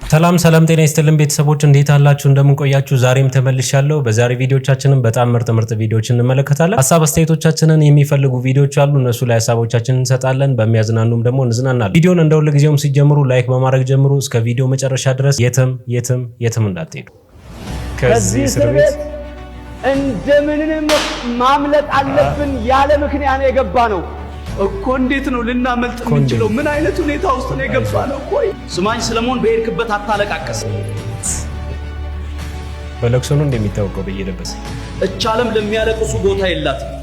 ሰላም ጤና ይስጥልን ቤተሰቦች እንዴት አላችሁ እንደምን ቆያችሁ ዛሬም ተመልሻለሁ በዛሬ ቪዲዮቻችንን በጣም ምርጥ ቪዲዮችን እንመለከታለን ሐሳብ አስተያየቶቻችንን የሚፈልጉ ቪዲዮች አሉ እነሱ ላይ ሐሳቦቻችንን እንሰጣለን በሚያዝናኑም ደግሞ እንዝናናለን ቪዲዮን እንደው ለጊዜውም ሲጀምሩ ላይክ በማድረግ ጀምሩ እስከ ቪዲዮ መጨረሻ ድረስ የትም እንዳትሄዱ ከዚህ እስር ቤት እንደምንም ማምለጥ አለብን ያለ ምክንያት የገባ ነው እኮ እንዴት ነው ልናመልጥ የምንችለው ምን አይነት ሁኔታ ውስጥ ነው የገባነው ቆይ ስማኝ ሰለሞን በሄድክበት አታለቃቀስ በለቅሶ ነው እንደሚታወቀው በየለበሰ እቻለም ለሚያለቅሱ ቦታ የላትም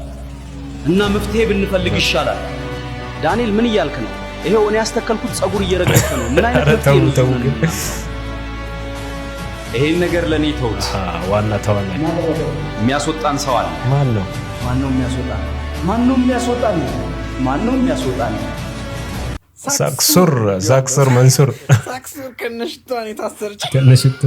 እና መፍትሄ ብንፈልግ ይሻላል ዳንኤል ምን ይያልክ ነው ይሄው እኔ ያስተከልኩት ጸጉር እየረገፈ ነው ምን አይነት መፍትሄ ነው ይሄን ነገር ለኔ ተውት ዋና ተዋናይ የሚያስወጣን ሰው አለ ማን ነው የሚያስወጣን ሳክሱር መንሱር ሳክሱር ከነሽቷን የታሰረች ከነሽቱ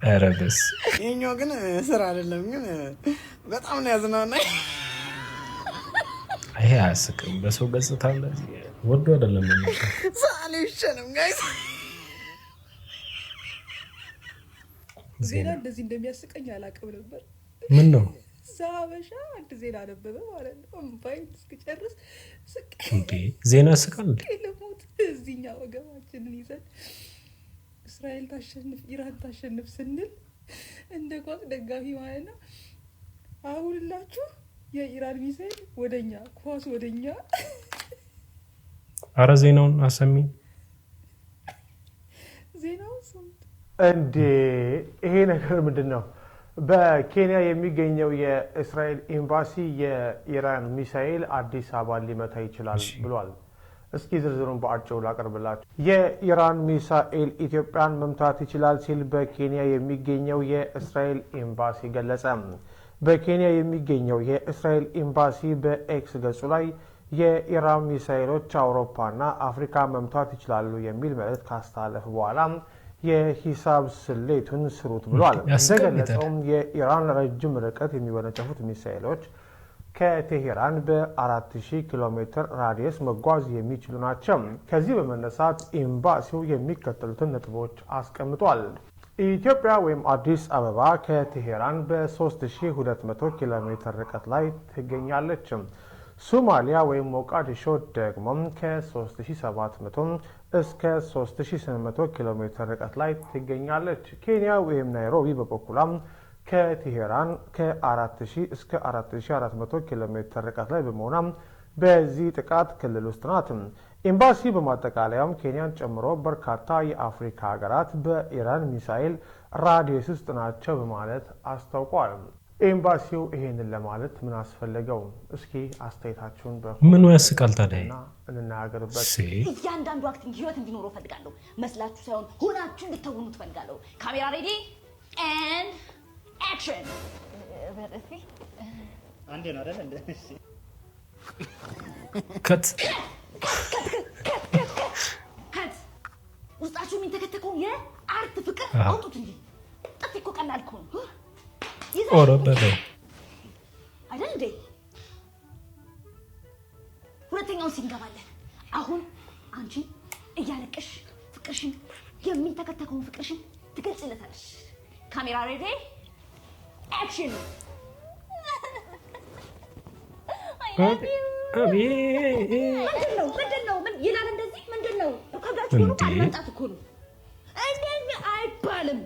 አረበስ የኛው ግን ስራ አይደለም ግን በጣም ነው ያዝናናኝ ይሄ አያስቅም በሰው ገጽታ እንደዚህ ወዶ አይደለም ነው ሳሌሽንም ጋይስ ዜና እንደዚህ እንደሚያስቀኝ አላቀም ነበር ምን ነው ሳበሻ አንተ ዜና ነበበ ማለት ነው እምባይ እስከጨርስ እንዴ ዜና ስቃል ለሞት እዚህኛው ወገባችንን ይዘን እስራኤል ታሸንፍ ኢራን ታሸንፍ ስንል እንደ ኳስ ደጋፊ ማለት ነው አሁንላችሁ የኢራን ሚሳኤል ወደኛ ኳስ ወደኛ አረ ዜናውን አሰሚ ዜናው ሰምት እንዴ ይሄ ነገር ምንድነው በኬንያ የሚገኘው የእስራኤል ኤምባሲ የኢራን ሚሳኤል አዲስ አበባ ሊመታ ይችላል ብሏል እስኪ ዝርዝሩን በአጭሩ ላቀርብላችሁ የኢራን ሚሳኤል ኢትዮጵያን መምታት ይችላል ሲል በኬንያ የሚገኘው የእስራኤል ኤምባሲ ገለጸ በኬንያ የሚገኘው የእስራኤል ኤምባሲ በኤክስ ገጹ ላይ የኢራን ሚሳኤሎች አውሮፓና አፍሪካ መምታት ይችላሉ የሚል መልእክት ካስተላለፈ በኋላ የሂሳብ ስሌቱን ስሩት ብሏል እንደገለጸውም የኢራን ረጅም ርቀት የሚወነጨፉት ሚሳኤሎች ከቴሄራን በ4000 ኪሎ ሜትር ራዲየስ መጓዝ የሚችሉ ናቸው ከዚህ በመነሳት ኤምባሲው የሚከተሉትን ነጥቦች አስቀምጧል ኢትዮጵያ ወይም አዲስ አበባ ከቴሄራን በ3200 ኪሎ ሜትር ርቀት ላይ ትገኛለች ሶማሊያ ወይም ሞቃዲሾ ደግሞ ከ3700 እስከ 3800 ኪሎ ሜትር ርቀት ላይ ትገኛለች ኬንያ ወይም ናይሮቢ በበኩሏም ከቴሄራን ከ4000 እስከ 4400 ኪሎ ሜትር ርቀት ላይ በመሆኗም በዚህ ጥቃት ክልል ውስጥ ናት ኤምባሲ በማጠቃለያም ኬንያን ጨምሮ በርካታ የአፍሪካ ሀገራት በኢራን ሚሳኤል ራዲየስ ውስጥ ናቸው በማለት አስታውቋል ኤምባሲው ይሄንን ለማለት ምን አስፈልገው እስኪ አስተያየታችሁን ምን ያስቃል ታዲያ እንናገርበት እያንዳንዱ አክቲንግ ህይወት እንዲኖረው ፈልጋለሁ መስላችሁ ሳይሆን ሆናችሁ እንድትተውኑት ፈልጋለሁ ካሜራ ሬዲ ኤንድ አክሽን በደፊ አንዴ ነው አይደል እንዴ ከት ውስጣችሁ ምን ተከተከው የአርት ፍቅር አውጡት እንጂ ጥፊ እኮ ቀላል እኮ ነው ኦሮበደ አይደል እንዴ ሁለተኛው ሲንገባለን አሁን አንቺ እያለቀሽ ፍቅርሽን የሚንተከተከው ፍቅርሽን ትገልጽለታለሽ ካሜራ ሬዲ አክሽን ምንድነው ምን ይላል እንደዚህ ምንድነው ከጋችሁ ነው ካልመጣት እኮ ነው እንደኛ አይባልም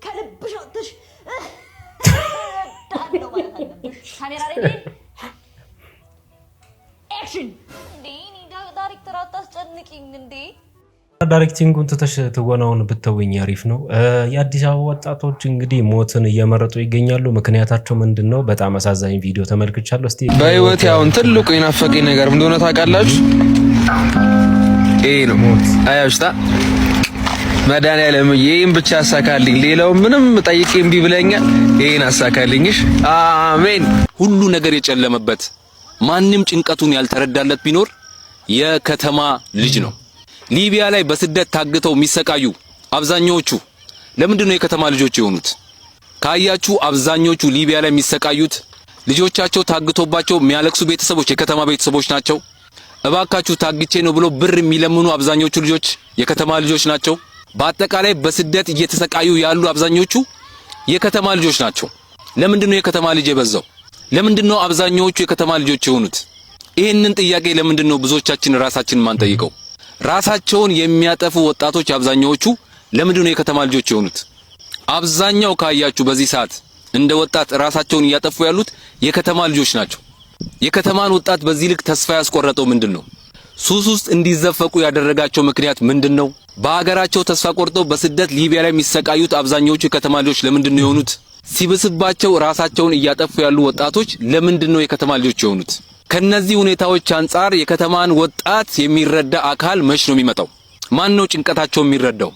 ከልብሽ ወጥሽ ዳለው ማለት አለብሽ ካሜራ ሬዲ አክሽን ዲኒ ዳይሬክተር አታስጨንቂኝ እንዴ ዳይሬክቲንጉን ትወናውን ብትወኝ አሪፍ ነው የአዲስ አበባ ወጣቶች እንግዲህ ሞትን እየመረጡ ይገኛሉ ምክንያታቸው ምንድነው በጣም አሳዛኝ ቪዲዮ ተመልክቻለሁ እስቲ በህይወት ያውን ትልቁ የናፈቀኝ ነገር እንደሆነ ታውቃላችሁ ነው ሞት አያውሽታ መድኃኒዓለም ይሄን ብቻ አሳካልኝ ሌላው ምንም ጠይቄ እምቢ ብለኛል ይሄን አሳካልኝሽ አሜን ሁሉ ነገር የጨለመበት ማንንም ጭንቀቱን ያልተረዳለት ቢኖር የከተማ ልጅ ነው ሊቢያ ላይ በስደት ታግተው የሚሰቃዩ አብዛኛዎቹ ለምንድነው የከተማ ልጆች የሆኑት? ካያችሁ አብዛኞቹ ሊቢያ ላይ የሚሰቃዩት ልጆቻቸው ታግቶባቸው የሚያለቅሱ ቤተሰቦች የከተማ ቤተሰቦች ናቸው። እባካችሁ ታግቼ ነው ብሎ ብር የሚለምኑ አብዛኞቹ ልጆች የከተማ ልጆች ናቸው። በአጠቃላይ በስደት እየተሰቃዩ ያሉ አብዛኞቹ የከተማ ልጆች ናቸው። ለምንድነው የከተማ ልጅ የበዛው? ለምንድነው አብዛኞቹ የከተማ ልጆች የሆኑት? ይሄንን ጥያቄ ለምንድነው ብዙዎቻችን ራሳችንን ማንጠይቀው? ራሳቸውን የሚያጠፉ ወጣቶች አብዛኞቹ ለምንድነው የከተማ ልጆች የሆኑት? አብዛኛው ካያችሁ በዚህ ሰዓት እንደ ወጣት ራሳቸውን እያጠፉ ያሉት የከተማ ልጆች ናቸው። የከተማን ወጣት በዚህ ልክ ተስፋ ያስቆረጠው ምንድነው? ሱስ ውስጥ እንዲዘፈቁ ያደረጋቸው ምክንያት ምንድነው? በአገራቸው ተስፋ ቆርጠው በስደት ሊቢያ ላይ የሚሰቃዩት አብዛኞቹ የከተማ ልጆች ለምንድነው የሆኑት? ሲብስባቸው ራሳቸውን እያጠፉ ያሉ ወጣቶች ለምንድነው የከተማ ልጆች የሆኑት? ከነዚህ ሁኔታዎች አንፃር የከተማን ወጣት የሚረዳ አካል መች ነው የሚመጣው? ማን ነው ጭንቀታቸው የሚረዳው?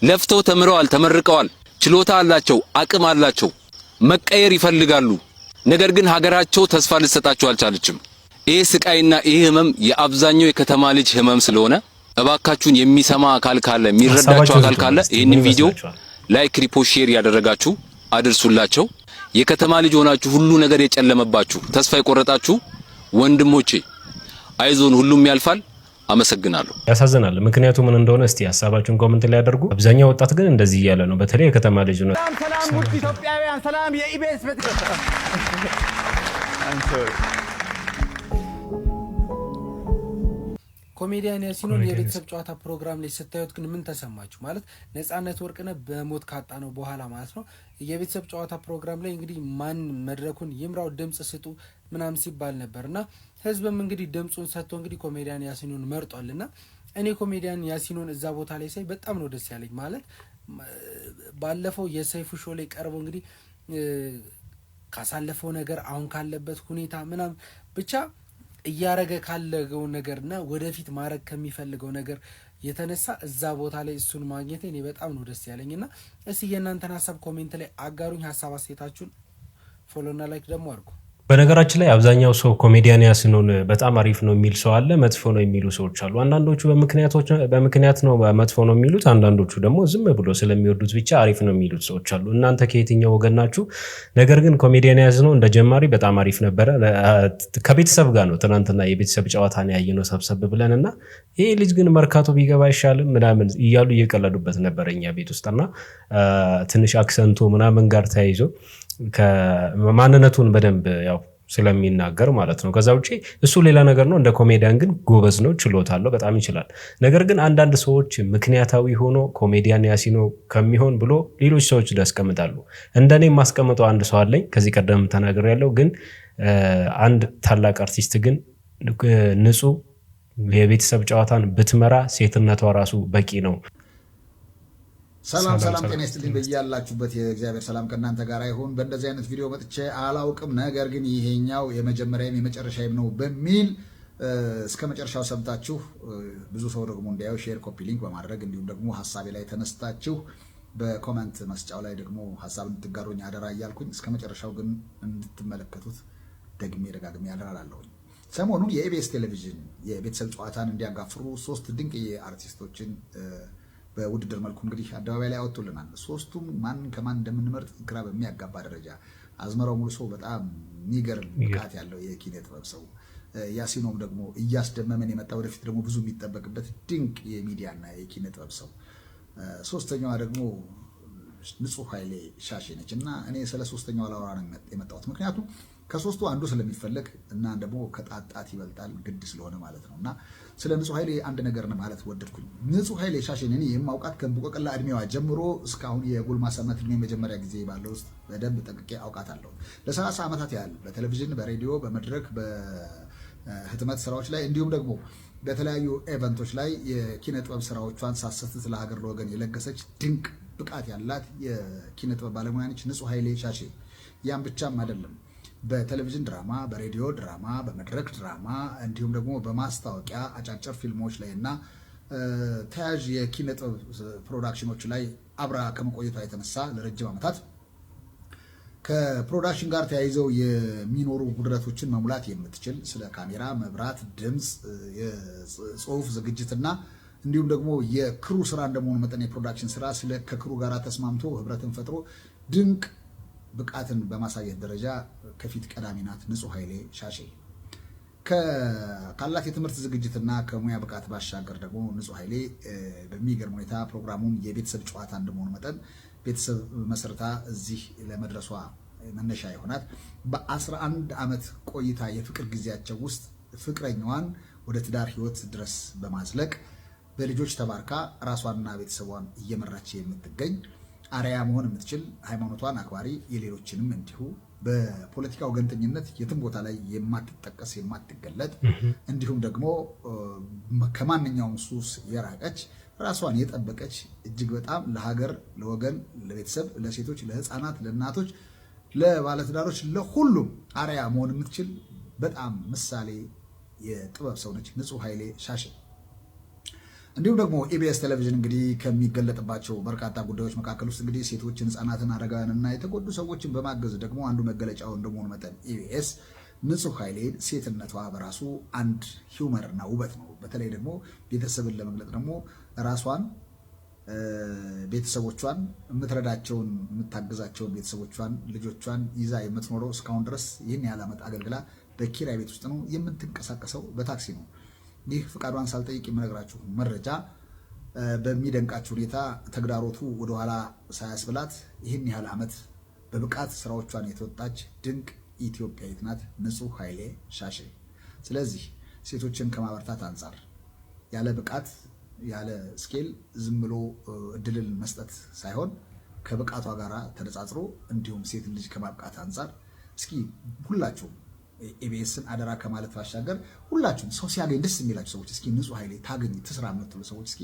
ለፍተው ተምረዋል፣ ተመርቀዋል፣ ችሎታ አላቸው፣ አቅም አላቸው፣ መቀየር ይፈልጋሉ። ነገር ግን ሀገራቸው ተስፋ ልትሰጣቸው አልቻለችም። ይሄ ስቃይና ይሄ ህመም የአብዛኛው የከተማ ልጅ ህመም ስለሆነ እባካችሁን የሚሰማ አካል ካለ የሚረዳቸው አካል ካለ ይሄንን ቪዲዮ ላይክ፣ ሪፖስት፣ ሼር ያደረጋችሁ አድርሱላቸው። የከተማ ልጅ ሆናችሁ ሁሉ ነገር የጨለመባችሁ ተስፋ የቆረጣችሁ ወንድሞቼ አይዞን፣ ሁሉም ያልፋል። አመሰግናለሁ። ያሳዝናል። ምክንያቱ ምን እንደሆነ እስቲ ሐሳባችሁን ኮሜንት ላይ አድርጉ። አብዛኛው ወጣት ግን እንደዚህ እያለ ነው፣ በተለይ የከተማ ልጅ ነው። ሰላም ውድ ኢትዮጵያውያን፣ ሰላም የኢቢኤስ ቤተሰብ። ኮሜዲያን ያሲኖን የቤተሰብ ጨዋታ ፕሮግራም ላይ ስታዩት ግን ምን ተሰማችሁ? ማለት ነጻነት ወርቅነህ በሞት ካጣ ነው በኋላ ማለት ነው የቤተሰብ ጨዋታ ፕሮግራም ላይ እንግዲህ ማን መድረኩን ይምራው ድምጽ ስጡ ምናምን ሲባል ነበርና ህዝብም እንግዲህ ድምጹን ሰጥቶ እንግዲህ ኮሜዲያን ያሲኖን መርጧልና እኔ ኮሜዲያን ያሲኖን እዛ ቦታ ላይ ሳይ በጣም ነው ደስ ያለኝ። ማለት ባለፈው የሰይፉ ሾው ላይ ቀርቦ እንግዲህ ካሳለፈው ነገር አሁን ካለበት ሁኔታ ምናምን ብቻ እያረገ ካለገው ነገርና ወደፊት ማረግ ከሚፈልገው ነገር የተነሳ እዛ ቦታ ላይ እሱን ማግኘት እኔ በጣም ነው ደስ ያለኝና እስኪ የእናንተን ሀሳብ ኮሜንት ላይ አጋሩኝ። ሀሳብ አስተያየታችሁን ፎሎና ላይክ ደግሞ አድርጉ። በነገራችን ላይ አብዛኛው ሰው ኮሜዲያን ያሲኖን በጣም አሪፍ ነው የሚል ሰው አለ፣ መጥፎ ነው የሚሉ ሰዎች አሉ። አንዳንዶቹ በምክንያት ነው መጥፎ ነው የሚሉት፣ አንዳንዶቹ ደግሞ ዝም ብሎ ስለሚወዱት ብቻ አሪፍ ነው የሚሉት ሰዎች አሉ። እናንተ ከየትኛው ወገን ናችሁ? ነገር ግን ኮሜዲያን ያሲኖን እንደ ጀማሪ በጣም አሪፍ ነበረ። ከቤተሰብ ጋር ነው ትናንትና የቤተሰብ ጨዋታን ያየነው ሰብሰብ ብለንና ይሄ ልጅ ግን መርካቶ ቢገባ አይሻልም ምናምን እያሉ እየቀለዱበት ነበረ እኛ ቤት ውስጥና ትንሽ አክሰንቱ ምናምን ጋር ተያይዞ ከማንነቱን በደንብ ያው ስለሚናገር ማለት ነው። ከዛ ውጪ እሱ ሌላ ነገር ነው። እንደ ኮሜዲያን ግን ጎበዝ ነው፣ ችሎታ አለው፣ በጣም ይችላል። ነገር ግን አንዳንድ ሰዎች ምክንያታዊ ሆኖ ኮሜዲያን ያሲኖ ከሚሆን ብሎ ሌሎች ሰዎች ያስቀምጣሉ። እንደኔ የማስቀምጠው አንድ ሰው አለኝ፣ ከዚህ ቀደም ተናግሬያለሁ። ግን አንድ ታላቅ አርቲስት ግን ንጹህ የቤተሰብ ጨዋታን ብትመራ ሴትነቷ ራሱ በቂ ነው። ሰላም ጤና ይስጥልኝ። በያላችሁበት የእግዚአብሔር ሰላም ከእናንተ ጋር ይሁን። በእንደዚህ አይነት ቪዲዮ መጥቼ አላውቅም፣ ነገር ግን ይሄኛው የመጀመሪያም የመጨረሻም ነው በሚል እስከ መጨረሻው ሰምታችሁ ብዙ ሰው ደግሞ እንዲያዩ ሼር፣ ኮፒ ሊንክ በማድረግ እንዲሁም ደግሞ ሐሳቤ ላይ ተነስታችሁ በኮሜንት መስጫው ላይ ደግሞ ሐሳብ እንድትጋሩኝ አደራ እያልኩኝ እስከ መጨረሻው ግን እንድትመለከቱት ደግሜ ደጋግሜ አደራላለሁ። ሰሞኑን የኢቢኤስ ቴሌቪዥን የቤተሰብ ጨዋታን እንዲያጋፍሩ 3 ድንቅ አርቲስቶችን በውድድር መልኩ እንግዲህ አደባባይ ላይ አወጡልናል። ሶስቱም ማን ከማን እንደምንመርጥ ግራ በሚያጋባ ደረጃ አዝመራው ሙሉ ሰው በጣም የሚገርም ብቃት ያለው የኪነ ጥበብ ሰው፣ ያሲኖም ደግሞ እያስደመመን የመጣ ወደፊት ደግሞ ብዙ የሚጠበቅበት ድንቅ የሚዲያና የኪነ ጥበብ ሰው፣ ሶስተኛዋ ደግሞ ንጹህ ኃይሌ ሻሼ ነች እና እኔ ስለ ሶስተኛዋ ላወራ ነው የመጣሁት። ምክንያቱም ከሶስቱ አንዱ ስለሚፈለግ እና ደግሞ ከጣጣት ይበልጣል ግድ ስለሆነ ማለት ነው። እና ስለ ንጹህ ኃይሌ አንድ ነገር ማለት ወደድኩኝ። ንጹህ ኃይሌ ሻሼን እኔ የማውቃት ከእንቡቀቅላ እድሜዋ ጀምሮ እስካሁን የጎልማሳነት እድሜ መጀመሪያ ጊዜ ባለው ውስጥ በደንብ ጠንቅቄ አውቃታለሁ። ለ30 ዓመታት ያህል በቴሌቪዥን፣ በሬዲዮ፣ በመድረክ፣ በህትመት ስራዎች ላይ እንዲሁም ደግሞ በተለያዩ ኢቨንቶች ላይ የኪነ ጥበብ ስራዎቿን ሳሰስት ለሀገር ለወገን የለገሰች ድንቅ ብቃት ያላት የኪነ ጥበብ ባለሙያ ነች ንጹህ ኃይሌ ሻሼ። ያም ብቻም አይደለም፣ በቴሌቪዥን ድራማ፣ በሬዲዮ ድራማ፣ በመድረክ ድራማ እንዲሁም ደግሞ በማስታወቂያ አጫጭር ፊልሞች ላይ እና ተያዥ የኪነ ጥበብ ፕሮዳክሽኖች ላይ አብራ ከመቆየቷ የተነሳ ለረጅም ዓመታት ከፕሮዳክሽን ጋር ተያይዘው የሚኖሩ ጉድለቶችን መሙላት የምትችል ስለ ካሜራ፣ መብራት፣ ድምፅ፣ የጽሁፍ ዝግጅትና እንዲሁም ደግሞ የክሩ ስራ እንደመሆኑ መጠን የፕሮዳክሽን ስራ ከክሩ ጋር ተስማምቶ ህብረትን ፈጥሮ ድንቅ ብቃትን በማሳየት ደረጃ ከፊት ቀዳሚ ናት ንጹህ ኃይሌ ሻሼ። ካላት የትምህርት ዝግጅትና ከሙያ ብቃት ባሻገር ደግሞ ንጹህ ኃይሌ በሚገርም ሁኔታ ፕሮግራሙን የቤተሰብ ጨዋታ እንደመሆኑ መጠን ቤተሰብ መስርታ እዚህ ለመድረሷ መነሻ የሆናት በ11 ዓመት ቆይታ የፍቅር ጊዜያቸው ውስጥ ፍቅረኛዋን ወደ ትዳር ህይወት ድረስ በማዝለቅ በልጆች ተባርካ ራሷንና ቤተሰቧን እየመራች የምትገኝ አርያ መሆን የምትችል ሃይማኖቷን አክባሪ የሌሎችንም እንዲሁ በፖለቲካ ወገንተኝነት የትም ቦታ ላይ የማትጠቀስ የማትገለጥ እንዲሁም ደግሞ ከማንኛውም ሱስ የራቀች ራሷን የጠበቀች እጅግ በጣም ለሀገር፣ ለወገን፣ ለቤተሰብ፣ ለሴቶች፣ ለህፃናት፣ ለእናቶች፣ ለባለትዳሮች ለሁሉም አርያ መሆን የምትችል በጣም ምሳሌ የጥበብ ሰው ነች ንጹህ ኃይሌ ሻሼ። እንዲሁም ደግሞ ኢቢኤስ ቴሌቪዥን እንግዲህ ከሚገለጥባቸው በርካታ ጉዳዮች መካከል ውስጥ እንግዲህ ሴቶችን፣ ህፃናትን፣ አረጋውያንና የተጎዱ ሰዎችን በማገዝ ደግሞ አንዱ መገለጫው እንደመሆኑ መጠን ኢቢኤስ ንጹህ ኃይሌን ሴትነቷ በራሱ አንድ ሂውመርና ውበት ነው። በተለይ ደግሞ ቤተሰብን ለመግለጥ ደግሞ ራሷን፣ ቤተሰቦቿን፣ የምትረዳቸውን የምታግዛቸውን ቤተሰቦቿን፣ ልጆቿን ይዛ የምትኖረው እስካሁን ድረስ ይህን ያህል ዓመት አገልግላ በኪራይ ቤት ውስጥ ነው የምትንቀሳቀሰው፣ በታክሲ ነው። ይህ ፍቃዷን ሳልጠይቅ የምነግራችሁ መረጃ በሚደንቃችሁ ሁኔታ ተግዳሮቱ ወደኋላ ሳያስብላት ይህን ያህል ዓመት በብቃት ስራዎቿን የተወጣች ድንቅ ኢትዮጵያዊት ናት ንጹህ ኃይሌ ሻሼ። ስለዚህ ሴቶችን ከማበርታት አንጻር ያለ ብቃት ያለ ስኬል ዝም ብሎ እድልን መስጠት ሳይሆን ከብቃቷ ጋር ተነጻጽሮ እንዲሁም ሴት ልጅ ከማብቃት አንጻር እስኪ ሁላችሁም ኢቢኤስን አደራ ከማለት ባሻገር ሁላችሁም ሰው ሲያገኝ ደስ የሚላችሁ ሰዎች እስኪ ንጹህ ኃይሌ ታገኝ ትስራ የምትሉ ሰዎች እስኪ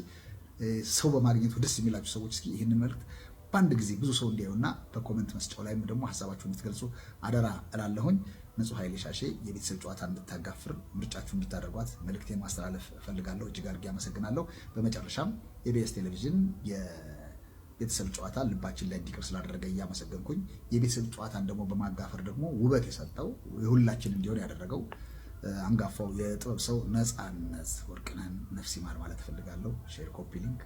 ሰው በማግኘቱ ደስ የሚላችሁ ሰዎች እስኪ ይህንን መልዕክት በአንድ ጊዜ ብዙ ሰው እንዲያዩና በኮሜንት መስጫው ላይም ደግሞ ሀሳባችሁን እንድትገልጹ አደራ እላለሁኝ። ንጹህ ኃይሌ ሻሼ የቤተሰብ ጨዋታ እንድታጋፍር ምርጫችሁ እንድታደርጓት መልእክቴን ማስተላለፍ እፈልጋለሁ። እጅግ አድርጌ አመሰግናለሁ። በመጨረሻም ኢቢኤስ ቴሌቪዥን የቤተሰብ ጨዋታ ልባችን ላይ እንዲቀር ስላደረገ እያመሰገንኩኝ የቤተሰብ ጨዋታን ደግሞ በማጋፈር ደግሞ ውበት የሰጠው የሁላችን እንዲሆን ያደረገው አንጋፋው የጥበብ ሰው ነፃነት ወርቅነህን ነፍስ ይማር ማለት እፈልጋለሁ። ሼር፣ ኮፒ ሊንክ።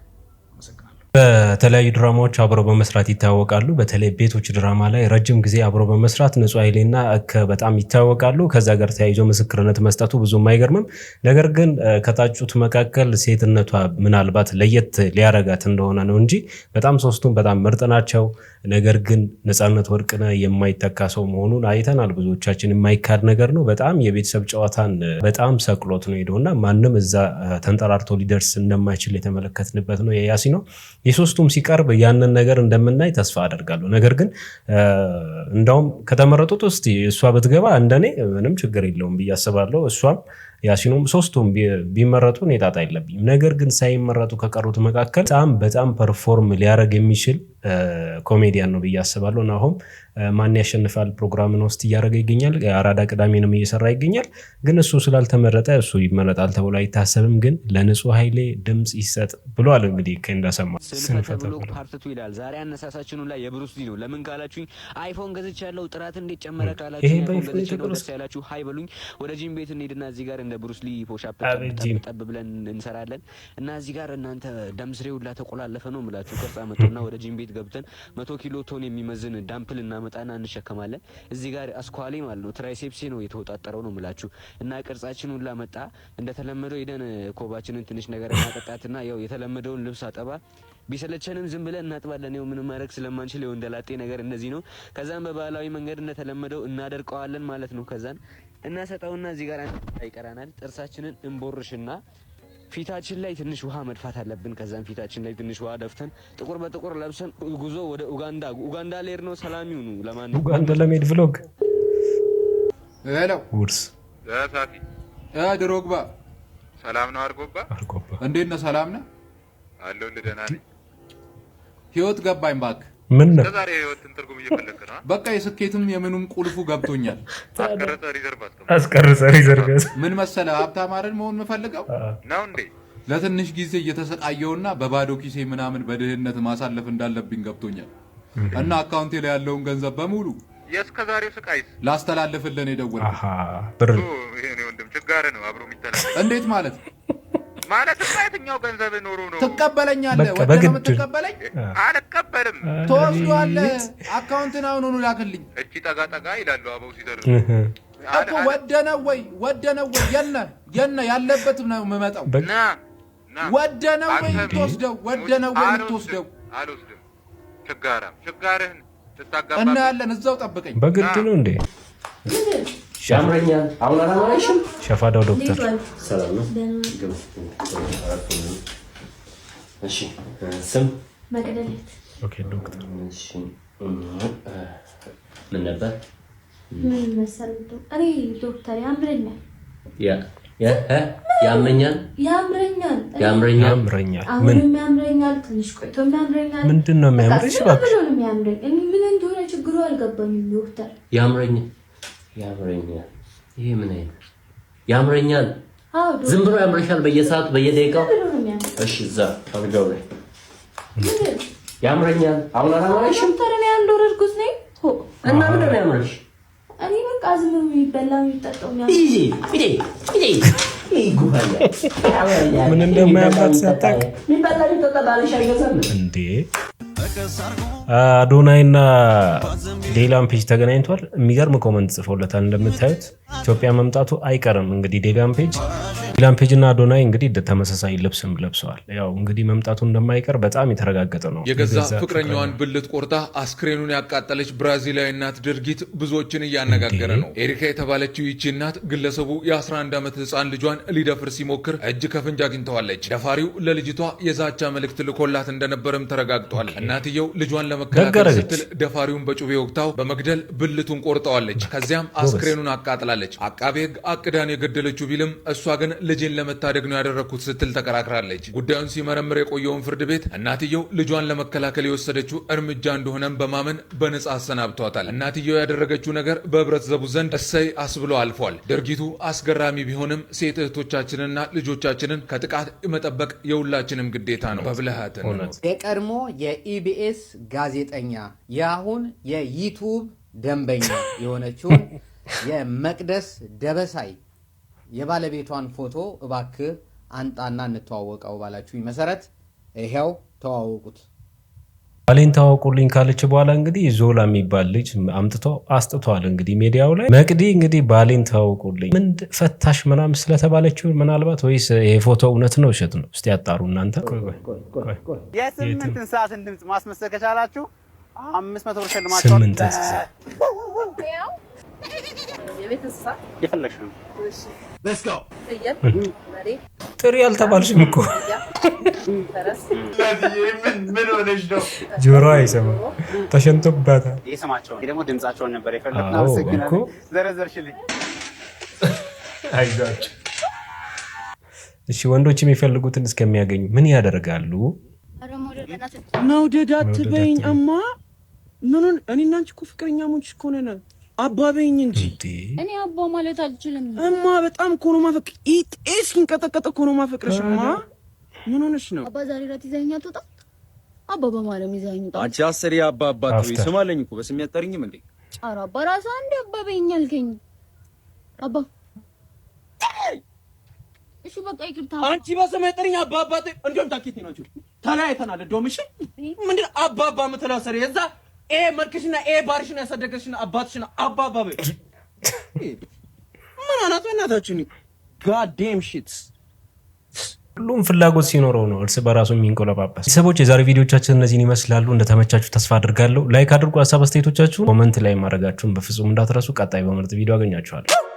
አመሰግናለሁ። በተለያዩ ድራማዎች አብረው በመስራት ይታወቃሉ። በተለይ ቤቶች ድራማ ላይ ረጅም ጊዜ አብረው በመስራት ንጹህ ኃይሌና እከ በጣም ይታወቃሉ። ከዛ ጋር ተያይዞ ምስክርነት መስጠቱ ብዙም አይገርምም። ነገር ግን ከታጩት መካከል ሴትነቷ ምናልባት ለየት ሊያረጋት እንደሆነ ነው እንጂ በጣም ሶስቱም በጣም ምርጥ ናቸው። ነገር ግን ነፃነት ወርቅነህ የማይተካ ሰው መሆኑን አይተናል። ብዙዎቻችን የማይካድ ነገር ነው። በጣም የቤተሰብ ጨዋታን በጣም ሰቅሎት ነው ሄደውና ማንም እዛ ተንጠራርቶ ሊደርስ እንደማይችል የተመለከትንበት ነው የያሲ ነው። የሶስቱም ሲቀርብ ያንን ነገር እንደምናይ ተስፋ አደርጋለሁ። ነገር ግን እንደውም ከተመረጡት ውስጥ እሷ ብትገባ እንደኔ ምንም ችግር የለውም ብዬ አስባለሁ። እሷም ያሲኑም ሶስቱም ቢመረጡ እኔ ጣጣ የለብኝም። ነገር ግን ሳይመረጡ ከቀሩት መካከል በጣም ፐርፎርም ሊያደርግ የሚችል ኮሜዲያን ነው ብዬ አስባለሁ። እና አሁን ማን ያሸንፋል ፕሮግራምን ውስጥ እያደረገ ይገኛል። አራዳ ቅዳሜንም እየሰራ ይገኛል። ግን እሱ ስላልተመረጠ እሱ ይመረጣል ተብሎ አይታሰብም። ግን ለንጹህ ኃይሌ ድምጽ ይሰጥ ብሏል። እንግዲህ ከእንዳሰማ ስንፈተብሎ ፓርት2 ይላል። ዛሬ አነሳሳችኑ ላይ የብሩስ ሊ ነው። ለምን ካላችሁኝ አይፎን ገዝቻለሁ። ጥራት እንዴት ጨመረ ካላችሁኝ አይፎን ገዝቻለሁ ደስ ያላችሁ ሃይ በሉኝ። ወደ ጂም ቤት እንሄድና እዚህ ጋር እንደ ብሩስ ሊ ፖሻፕ ጠብ ብለን እንሰራለን እና እዚህ ጋር እናንተ ደምስሬ ሁላ ተቆላለፈ ነው ምላችሁ። ቅርጻ መጥቶና ወደ ጂም ቤት ገብተን 100 ኪሎ ቶን የሚመዝን ዳምፕል እናመጣና እንሸከማለን። እዚህ ጋር አስኳሌ ማለት ነው ትራይሴፕሴ ነው የተወጣጠረው ነው ምላችሁ እና ቅርጻችን ሁላ መጣ። እንደተለመደው ሄደን ኮባችንን ትንሽ ነገር እናጠጣትና ያው የተለመደውን ልብስ አጠባ ቢሰለቸንም ዝም ብለን እናጥባለን። ያው ምንም ማድረግ ስለማንችል ያው እንደላጤ ነገር እንደዚህ ነው። ከዛም በባህላዊ መንገድ እንደተለመደው እናደርቀዋለን ማለት ነው። ከዛን እናሰጣውና እዚህ ጋር አይቀራናል። ጥርሳችንን እንቦርሽና ፊታችን ላይ ትንሽ ውሃ መድፋት አለብን። ከዛም ፊታችን ላይ ትንሽ ውሃ ደፍተን ጥቁር በጥቁር ለብሰን ጉዞ ወደ ኡጋንዳ ሌር ነው። ሰላም ይሁኑ። ለማን ኡጋንዳ ለሜድ ቭሎግ ሄሎ ውርስ ዛሳፊ ድሮግባ ሰላም ነው። አርጎባ እንዴት ነህ? ሰላም ነህ? አለሁልህ። ደህና ነኝ። ህይወት ገባኝ እባክህ። ምን ነው ዛሬ ህይወትን ትርጉም እየፈለክ ነው? በቃ የስኬትም የምኑም ቁልፉ ገብቶኛል። አስቀርጸ ሪዘርቭ ምን መሰለህ ሀብታም አይደል መሆን የምፈልገው ነው እንዴ? ለትንሽ ጊዜ እየተሰቃየውና በባዶ ኪሴ ምናምን በድህነት ማሳለፍ እንዳለብኝ ገብቶኛል። እና አካውንቴ ላይ ያለውን ገንዘብ በሙሉ የእስከዛሬው ስቃይስ ላስተላልፍልህ ነው የደወልኩት። ብር ይሄ ነው ወንድም ችጋር ነው አብሮ የሚተላለፍ። እንዴት ማለት ማለት የትኛው ገንዘብ ኖሮ ነው ትቀበለኛለህ? ወደ ነው የምትቀበለኝ? አልቀበልም። ትወስዷለህ። አካውንትን አሁኑኑ ላክልኝ። እቺ ጠጋ ጠጋ ይላሉ አበው ሲደርሱ እኮ ወደነው ወይ የነ ያለበት ነው የምመጣው። ወደነው ወይ የምትወስደው? ወደነው ወይ የምትወስደው? አልወስድም። ችጋርህን ትታጋባ እና ያለን እዛው ጠብቀኝ። በግድ ነው እንዴ? ያምረኛል። አሁን አላማሽም? ሸፋዳው ዶክተር ሰላም ነው? እሺ ስም መቅደለት። ኦኬ ዶክተር። እሺ ምን ነበር? ምን መሰለህ እኔ ዶክተር ያምረኛል። ያምረኛል። አሁንም ያምረኛል። ትንሽ ቆይቶም ያምረኛል። ምንድን ነው የሚያምርሽ? እባክሽ እኔ ምን እንደሆነ ችግሩ አልገባኝም ዶክተር። ያምረኛል። ይሄ ምን አይነት ያምረኛል? ዝም ብሎ ያምረሻል በየሰዓቱ በየደቂቃው? እሺ እዛ አልጋው ላይ ያምረኛል። አሁን አላማሽም? ዶክተር እኔ አንድ ወር እርጉዝ ነኝ እና ምንድን ነው ያምረሽ? እኔ በቃ ዝም ብሎ የሚበላ የሚጠጣው ምን እንደማያምራት ሳታውቅ የሚበላ የሚጠጣ ባልሽ አይገዛም እንዴ? አዶናይና ዴላን ፔጅ ተገናኝቷል። የሚገርም ኮመንት ጽፎለታል። እንደምታዩት ኢትዮጵያ መምጣቱ አይቀርም። እንግዲህ ዴላን ፔጅ እና አዶናይ እንግዲህ ተመሳሳይ ልብስም ለብሰዋል። ያው እንግዲህ መምጣቱ እንደማይቀር በጣም የተረጋገጠ ነው። የገዛ ፍቅረኛዋን ብልት ቆርጣ አስክሬኑን ያቃጠለች ብራዚላዊ እናት ድርጊት ብዙዎችን እያነጋገረ ነው። ኤሪካ የተባለችው ይቺ እናት ግለሰቡ የ11 ዓመት ህፃን ልጇን ሊደፍር ሲሞክር እጅ ከፍንጅ አግኝተዋለች። ደፋሪው ለልጅቷ የዛቻ መልእክት ልኮላት እንደነበረም ተረጋግጧል። እናትየው ልጇን ለመከላከል ስትል ደፋሪውን በጩቤ ወቅታው በመግደል ብልቱን ቆርጠዋለች። ከዚያም አስክሬኑን አቃጥላለች። አቃቤ ህግ አቅዳን የገደለችው ቢልም እሷ ግን ልጄን ለመታደግ ነው ያደረኩት ስትል ተከራክራለች። ጉዳዩን ሲመረምር የቆየውን ፍርድ ቤት እናትየው ልጇን ለመከላከል የወሰደችው እርምጃ እንደሆነም በማመን በነጻ አሰናብቷታል። እናትየው ያደረገችው ነገር በህብረተሰቡ ዘንድ እሰይ አስብሎ አልፏል። ድርጊቱ አስገራሚ ቢሆንም ሴት እህቶቻችንንና ልጆቻችንን ከጥቃት መጠበቅ የሁላችንም ግዴታ ነው። በብልሃት የቀድሞ የኢቢኤስ ጋዜጠኛ የአሁን የዩቱብ ደንበኛ የሆነችውን የመቅደስ ደበሳይ የባለቤቷን ፎቶ እባክህ አንጣና እንተዋወቀው ባላችሁኝ መሰረት ይሄው ተዋወቁት። ባሌን ተዋወቁልኝ ካለች በኋላ እንግዲህ ዞላ የሚባል ልጅ አምጥቶ አስጥቷል። እንግዲህ ሚዲያው ላይ መቅዲ እንግዲህ ባሌን ተዋወቁልኝ ምን ፈታሽ ምናምን ስለተባለችው ምናልባት ወይስ ይሄ ፎቶ እውነት ነው ውሸት ነው? እስቲ ያጣሩ እናንተ። የስምንት እንስሳትን ድምፅ ማስመሰል ከቻላችሁ 500 ብር ሽልማት። ስምንት እንስሳ የቤት እንስሳ የፈለግሽ ነው። Let's go. ጥሪ ያልተባልሽም እኮ ምን ሆነሽ ነው? ጆሮ አይሰማም ተሸንቶባታል። የስማቸውን ደግሞ ድምጻቸውን ነበር የፈለግነው። አመሰግናለሁ። ዘረዘርሽልኝ። አይዟችሁ። እሺ ወንዶች የሚፈልጉትን እስከሚያገኙ ምን ያደርጋሉ? መውደድ አትበይኝ እማ። ምኑን እኔና አንቺ እኮ ፍቅረኛሞች እኮ ነን። አባበኝ እንጂ እኔ አባ ማለት አልችልም እማ። በጣም እኮ ነው ማፈቅር። ኢጤስ ሲንቀጠቀጥ እኮ ነው ማፈቅርሽ እማ። ምን ሆነሽ ነው? አባ ዛሬ ራት ይዘኸኝ አትወጣ? አባ በማለም ይዘኸኝ ወጣ። አንቺ አሰሪ አባ አባት ወይ ስም አለኝ እኮ በስም ያጠርኝም እንዴ? ኧረ አባ ራስህ አንዴ አባ በይኝ አልከኝ አባ። እሺ በቃ ይቅርታ። አንቺ በስም ያጠርኝ አባ አባት እንደውም ታኪት ናችሁ። ተለያይተናል እንደውም። እሺ ምንድን አባ አባ የምትለው ሰሪ እዛ መልክሽና ባርሽና ያሳደገሽና አባትሽና አባባ በይ። ምን አናት እናታችን ጋዴም ሺትስ። ሁሉም ፍላጎት ሲኖረው ነው እርስ በራሱ የሚንቆለጳጳስ። ቤተሰቦች የዛሬ ቪዲዮቻችን እነዚህን ይመስላሉ። እንደተመቻችሁ ተስፋ አድርጋለሁ። ላይክ አድርጉ። ሀሳብ አስተያየቶቻችሁ ኮመንት ላይ ማድረጋችሁን በፍጹም እንዳትረሱ። ቀጣይ በምርጥ ቪዲዮ አገኛችኋለሁ።